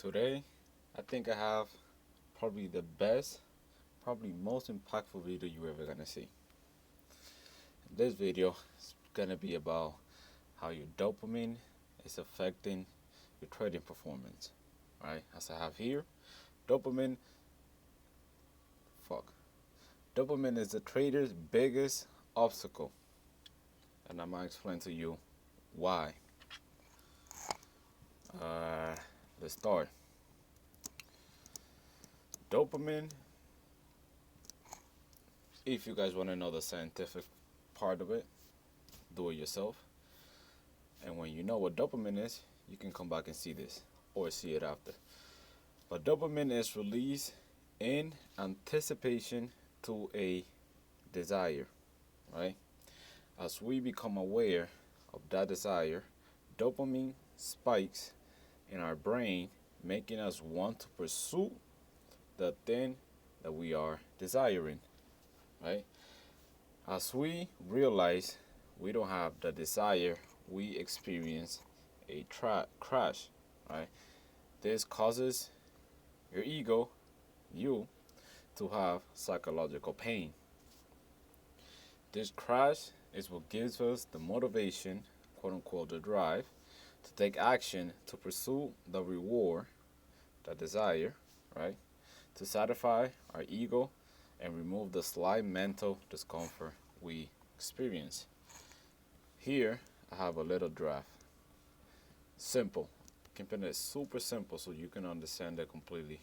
Today, I think I have probably the best, probably most impactful video you're ever gonna see. This video is gonna be about how your dopamine is affecting your trading performance. Right? As I have here, dopamine, fuck. Dopamine is the trader's biggest obstacle. And I'm gonna explain to you why. Uh, let's start. Dopamine, if you guys want to know the scientific part of it, do it yourself. And when you know what dopamine is, you can come back and see this or see it after. But dopamine is released in anticipation to a desire, right? As we become aware of that desire, dopamine spikes in our brain, making us want to pursue the thing that we are desiring, right? As we realize we don't have the desire, we experience a crash, right? This causes your ego, you, to have psychological pain. This crash is what gives us the motivation, quote unquote, the drive, to take action to pursue the reward, the desire, right? To satisfy our ego and remove the slight mental discomfort we experience. Here, I have a little draft. Simple. Keeping it super simple so you can understand it completely.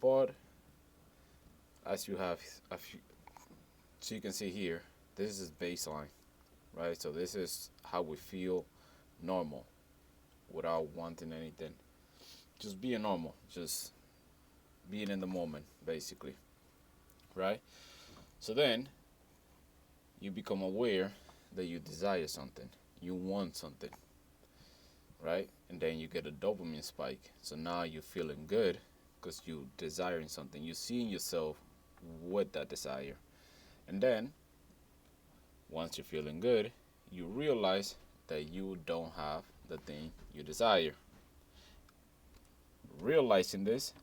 But as you have a few, so you can see here, this is baseline, right? So this is how we feel normal without wanting anything. Just being normal, just being in the moment, basically, right? So then you become aware that you desire something, you want something, right? And then you get a dopamine spike. So now you're feeling good because you desiring something. You're seeing yourself with that desire. And then once you're feeling good, you realize that you don't have the thing you desire. Realizing this,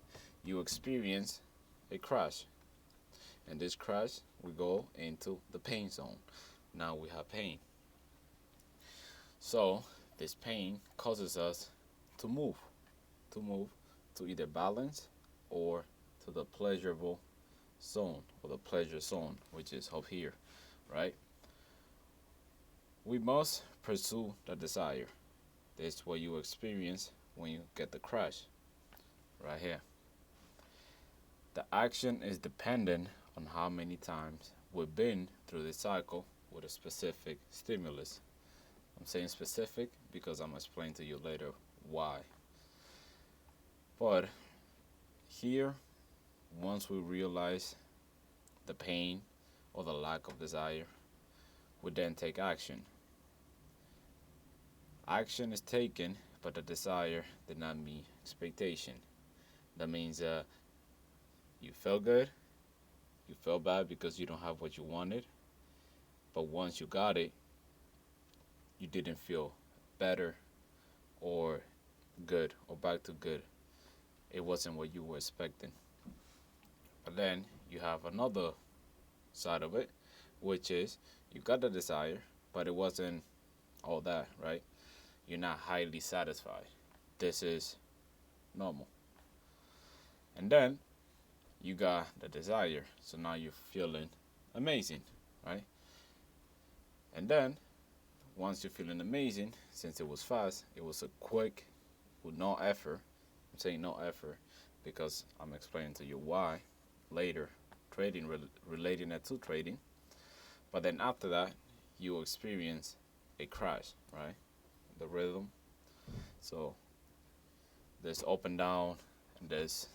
you experience a crash. And this crash, we go into the pain zone. Now we have pain. So this pain causes us to move to either balance or to the pleasurable zone or the pleasure zone, which is up here, right? We must pursue the desire. This is what you experience when you get the crash, right here. The action is dependent on how many times we've been through this cycle with a specific stimulus. I'm saying specific because I'm going to explain to you later why. But here, once we realize the pain or the lack of desire, we then take action. Action is taken, but the desire did not meet expectation. That means you felt good, you felt bad because you don't have what you wanted, but once you got it, you didn't feel better or good or back to good. It wasn't what you were expecting. But then you have another side of it, which is you got the desire, but it wasn't all that, right? You're not highly satisfied. This is normal. And then you got the desire, so now you're feeling amazing, right? And then once you're feeling amazing, since it was fast, it was a quick, with no effort. I'm saying no effort because I'm explaining to you why later, trading, relating it to trading. But then after that, you experience a crash, right? The rhythm. So there's up and down, and there's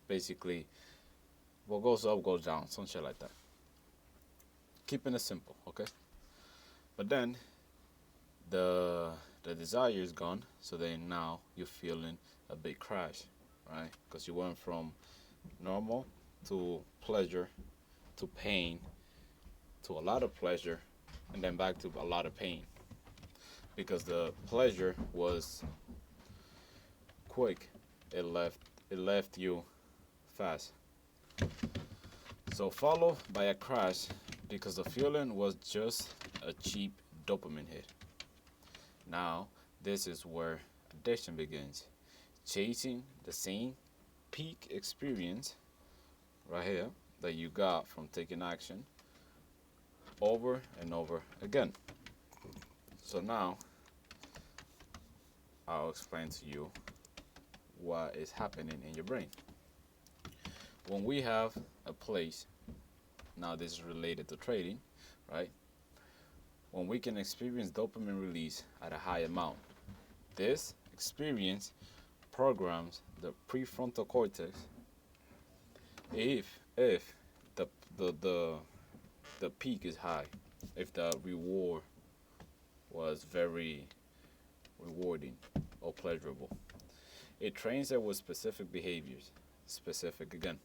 basically what goes up goes down, some shit like that. Keeping it simple, okay? But then the desire is gone, so then now you're feeling a big crash, right? Because you went from normal to pleasure to pain to a lot of pleasure and then back to a lot of pain because the pleasure was quick, it left you fast. So followed by a crash because the feeling was just a cheap dopamine hit. Now, this is where addiction begins. Chasing the same peak experience right here that you got from taking action over and over again. So now I'll explain to you what is happening in your brain. When we have a place, now this is related to trading, right? When we can experience dopamine release at a high amount, this experience programs the prefrontal cortex. If the the the the peak is high, if the reward was very rewarding or pleasurable, it trains it with specific behaviors. Specific again.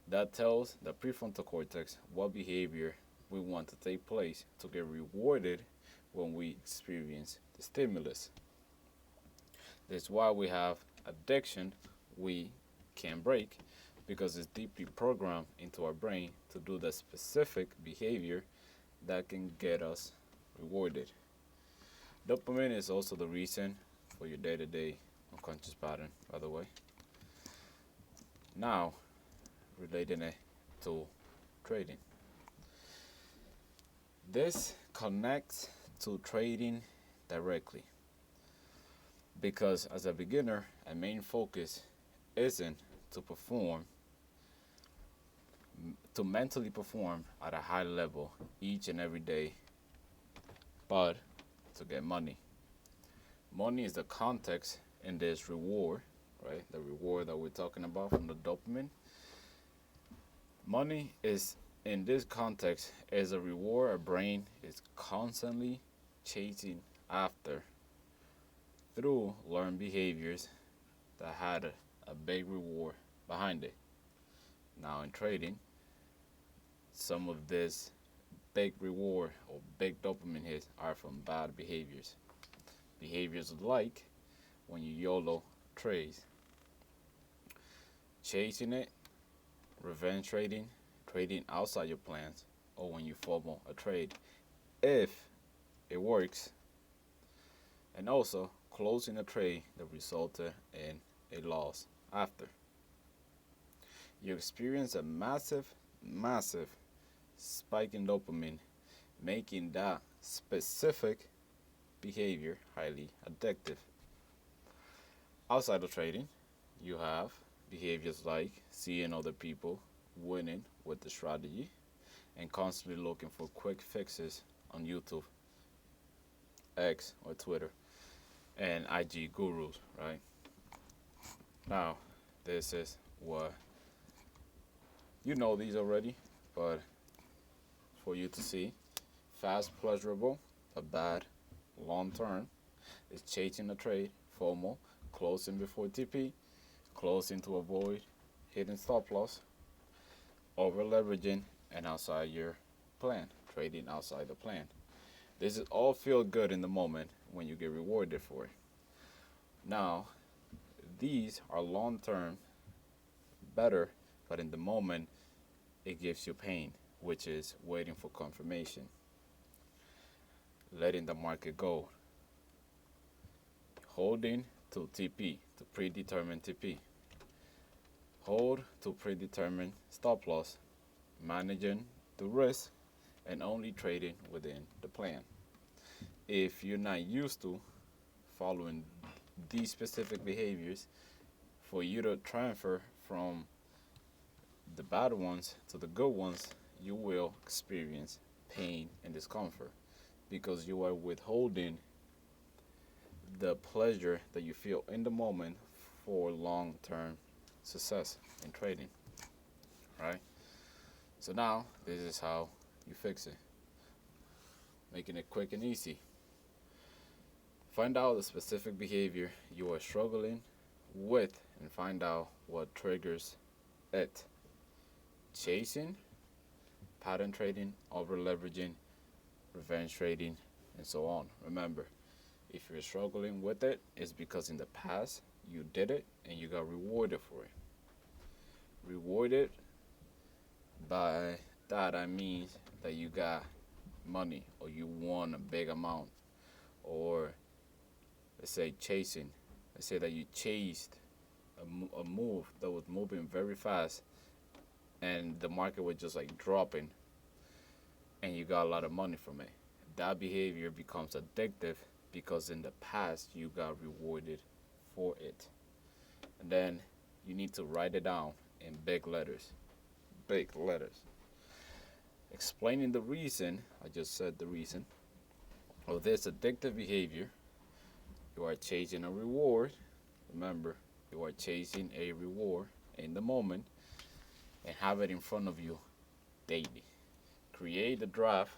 That tells the prefrontal cortex what behavior we want to take place to get rewarded when we experience the stimulus. That's why we have addiction we can't break because it's deeply programmed into our brain to do the specific behavior that can get us rewarded. Dopamine is also the reason for your day-to-day unconscious pattern, by the way. Now, relating it to trading. This connects to trading directly because as a beginner, a main focus isn't to perform, to mentally perform at a high level each and every day, but to get money. Money is the context in this reward, right? The reward that we're talking about from the dopamine. Money is in this context is a reward our brain is constantly chasing after through learned behaviors that had a big reward behind it. Now in trading, some of this big reward or big dopamine hits are from bad behaviors. Behaviors like when you YOLO trades, chasing it, revenge trading, trading outside your plans, or when you FOMO a trade if it works, and also closing a trade that resulted in a loss after. You experience a massive spike in dopamine, making that specific behavior highly addictive. Outside of trading, you have behaviors like seeing other people winning with the strategy and constantly looking for quick fixes on YouTube, X, or Twitter, and IG gurus, right? Now, this is what you know these already, but for you to see, fast, pleasurable, a bad, long term, is chasing a trade, FOMO, closing before TP, closing to avoid hitting stop loss, over leveraging, and outside your plan, trading outside the plan. This is all feel good in the moment when you get rewarded for it. Now, these are long term better, but in the moment it gives you pain, which is waiting for confirmation, letting the market go, holding to TP, to predetermined TP, hold to predetermined stop loss, managing the risk, and only trading within the plan. If you're not used to following these specific behaviors, for you to transfer from the bad ones to the good ones, you will experience pain and discomfort because you are withholding the pleasure that you feel in the moment for long-term success in trading, right? So now this is how you fix it, making it quick and easy. Find out the specific behavior you are struggling with and find out what triggers it. Chasing, pattern trading, over leveraging, revenge trading, and so on. Remember, If you're struggling with it, it's because in the past you did it and you got rewarded for it. Rewarded by that, I mean that you got money or you won a big amount, or let's say chasing. Let's say that you chased a move that was moving very fast and the market was just like dropping and you got a lot of money from it. That behavior becomes addictive because in the past you got rewarded for it. And then you need to write it down in big letters. Big letters. Explaining the reason, I just said the reason, of this addictive behavior. You are chasing a reward. Remember, you are chasing a reward in the moment and have it in front of you daily. Create a draft.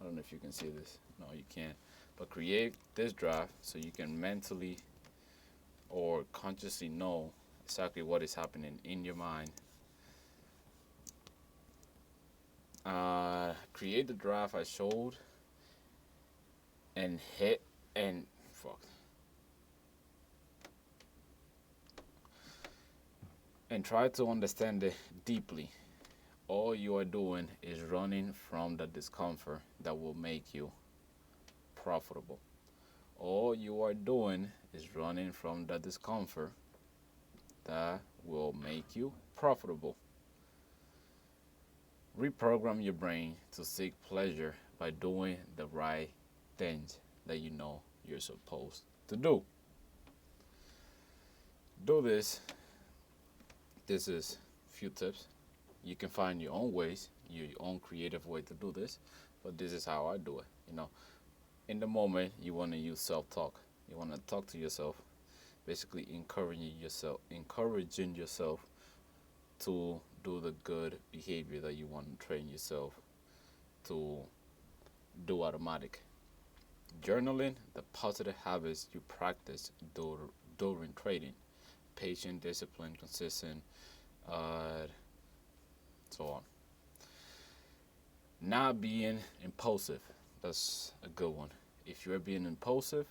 I don't know if you can see this. No, you can't. But create this draft so you can mentally or consciously know exactly what is happening in your mind. Create the draft I showed and hit and fuck. And try to understand it deeply. All you are doing is running from the discomfort that will make you profitable. All you are doing is running from the discomfort that will make you profitable. Reprogram your brain to seek pleasure by doing the right things that you know you're supposed to do. Do this. This is a few tips. You can find your own ways, your own creative way to do this, but this is how I do it. In the moment, you want to use self-talk. You want to talk to yourself, basically encouraging yourself to do the good behavior that you want to train yourself to do automatic. Journaling the positive habits you practice during trading. Patient, discipline, consistent, so on. Not being impulsive. That's a good one. If you're being impulsive,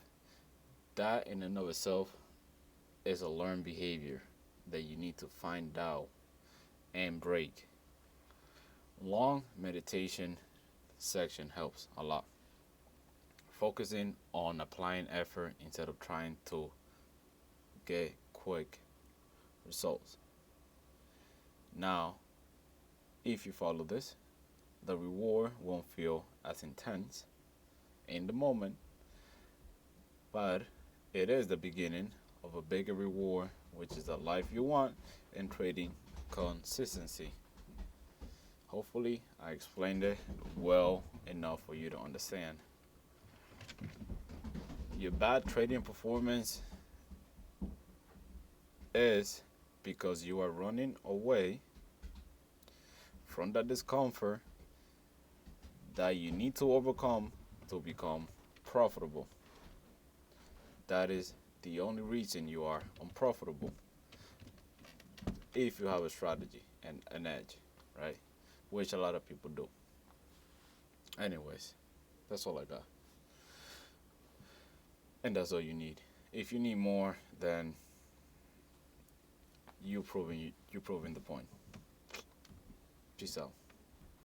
that in and of itself is a learned behavior that you need to find out and break. Long meditation section helps a lot. Focusing on applying effort instead of trying to get quick results. Now, if you follow this, the reward won't feel as intense in the moment, but it is the beginning of a bigger reward, which is the life you want in trading consistency. Hopefully, I explained it well enough for you to understand. Your bad trading performance is because you are running away from the discomfort that you need to overcome to become profitable. That is the only reason you are unprofitable. If you have a strategy and an edge, right? Which a lot of people do. Anyways, that's all I got. And that's all you need. If you need more, then you're proving the point. Peace out.